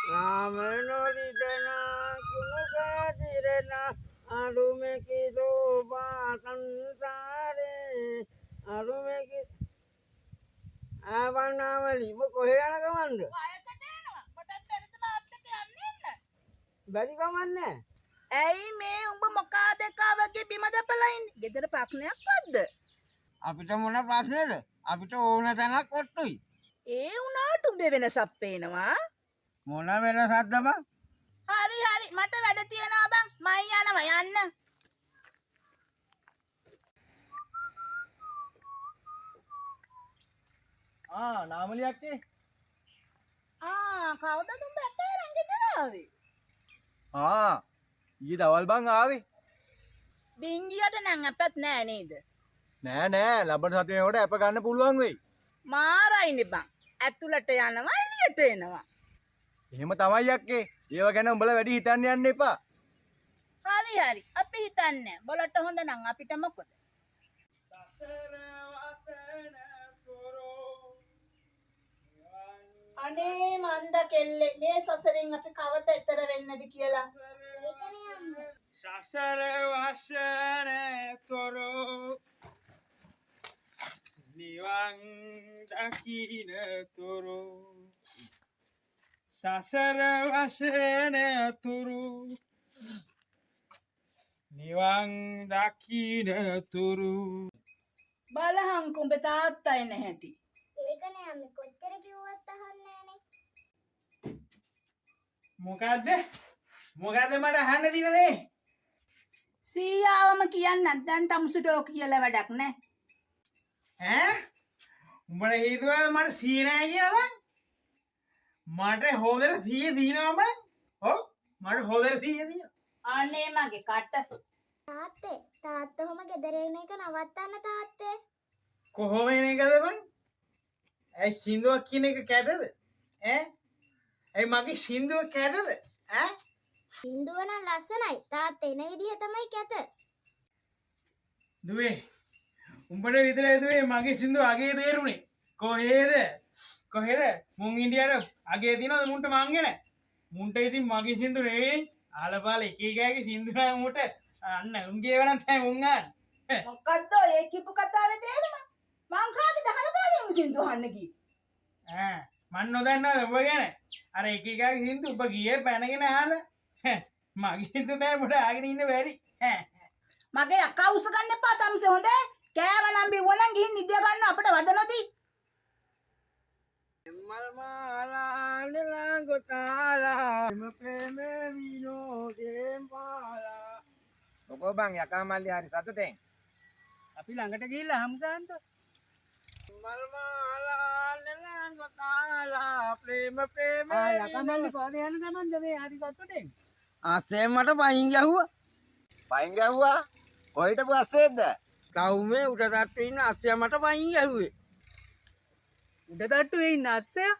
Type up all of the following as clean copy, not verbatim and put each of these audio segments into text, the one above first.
Ramenolidena kunukadirena arumeki doba kansare arumeki awanawali කොහේ යන ගමන්ද? වයසට එනවා. කොටත් බැරිද මාත් එක්ක යන්න එන්න? බැරි ගමන්නේ. ඇයි මේ උඹ මොකාද එකා වගේ බිම දපලා ඉන්නේ? ගෙදර ප්‍රශ්නයක්වත්ද? අපිට මොන ප්‍රශ්නේද? අපිට ඕන තැනක් ඔට්ටුයි. ඒ උනාට උඹේ වෙනසක් පේනවා. මොන වෙනසක්ද බං? හරි හරි මට වැඩ තියෙනවා බං. මයි යනවා යන්න. නාමලියක් නේ. කවුද උඹ අපේ රං ගෙදර ආවේ? ඊයේ දවල් බං ආවේ. ඩිංගියට නම් අපත් නෑ නේද? නෑ ලබන සතියේකට අප ගන්න පුළුවන් වෙයි. මාරයිනේ බං. ඇතුළට යනවා එළියට එනවා. එහෙම තමයි යක්කේ. ඒව ගැන උඹලා වැඩි හිතන්න යන්න එපා. හරි හරි අපි හිතන්නේ. බලට හොඳ නම් අපිට මොකද? අනේ මන්ද කෙල්ලේ මේ සසරෙන් අපි කවද ඈතර වෙන්නද කියලා. සසර වසන තොරෝ නිවන් දකින තොරෝ සසර වසන තුරු නිවන් දකින තුරු බලහන් කුඹ තාත්තයි නැහැටි. ඒකනේ අපි කොච්චර කිව්වත් අහන්නේ නැනේ. මොකද්ද මට අහන්න දිනදේ? සීයාවම කියන්නත් දැන් තමුසුට ඕක කියලා වැඩක් නැහැ. ඈ උඹට හේතුව මට සීය නෑ කියලා බං? මට හොදට සීය දිනනවා බං. ඔව් මට හොදට සීය දිනනවා. අනේ මගේ කට. තාත්තා ඔහම ගෙදර එන එක නවත්තන්න තාත්තේ. කොහොම එන එකද බං? ඇයි සින්දුවක් කියන එක කැතද? ඈ ඇයි මගේ සින්දුව කැතද? ඈ සින්දුව නම් ලස්සනයි. තාත්තා එන විදිය තමයි කැත. දුවේ උඹට විතරයි දුවේ මගේ සින්දුව අගේ තේරුනේ. කොහෙද මුන් ඉන්දියාට අගේ තියනවද මුන්ට මංගෙන? මුන්ට ඉතින් මගේ සින්දු නෙවෙයි. ආලපාල එක එකගේ සින්දු නෑ මුට. අන්න උන්ගේ වෙනත් තමයි මුන් ගන්න. මොකද්ද ඔය කිපු කතාවේ තේරුම? මං කාටද හලපාලියම සින්දු අහන්න ගියේ. මන් නොදන්නවද උඹ ගැන? අර එක එකගේ සින්දු උඹ ගියේ පැනගෙන අහලා. මගේ සින්දු තමයි මුට ආගෙන ඉන්න බැරි. මගේ අක්කා උස ගන්න එපා තමුසේ හොඳේ. කෑවනම් බිව්වනම් ගිහින් නිදිය ගන්න අපිට වද නොදී. මල් මාලා නෙලා ගොතාලා ප්‍රේම විනෝදේ මාලා. ඔකෝ බං යකා මල්ලි හරි සතුටෙන්. අපි ළඟට ගිහිල්ලා හම්සන්ත. මල් මාලා නෙලා ගොතාලා ප්‍රේම යකා මල්ලි පාරේ යන ගමන්ද මේ හරි සතුටෙන්. ආසෙන් මට පයින් ගැහුවා. පයින් ගැහුවා? කොහෙට පස්සේද? කවුමේ උඩ තට්ටුවේ ඉන්න අස්සයා මට පයින් ගැහුවේ. උඩ තට්ටුවේ ඉන්න අස්සයා?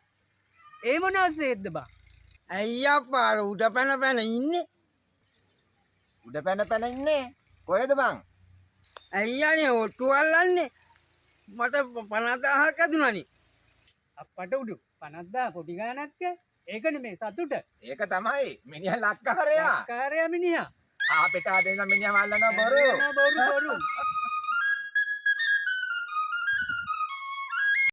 ඒ මොන අස්සෙද්ද බං? අයියා පාර උඩ පැන ඉන්නේ. උඩ පැන ඉන්නේ. කොහෙද බං? අයියානේ ඔට්ටු අල්ලන්නේ. මට 50000ක් ඇදුණානේ. අප්පට උඩු 50000 පොඩි ගානක් ඒකනේ මේ සතුට. ඒක තමයි මිනිහා ලක්කාරයා. කාර්යය මිනිහා. ආපෙට ආදෙන්න මිනිහා මල්ලනවා බොරු. බොරු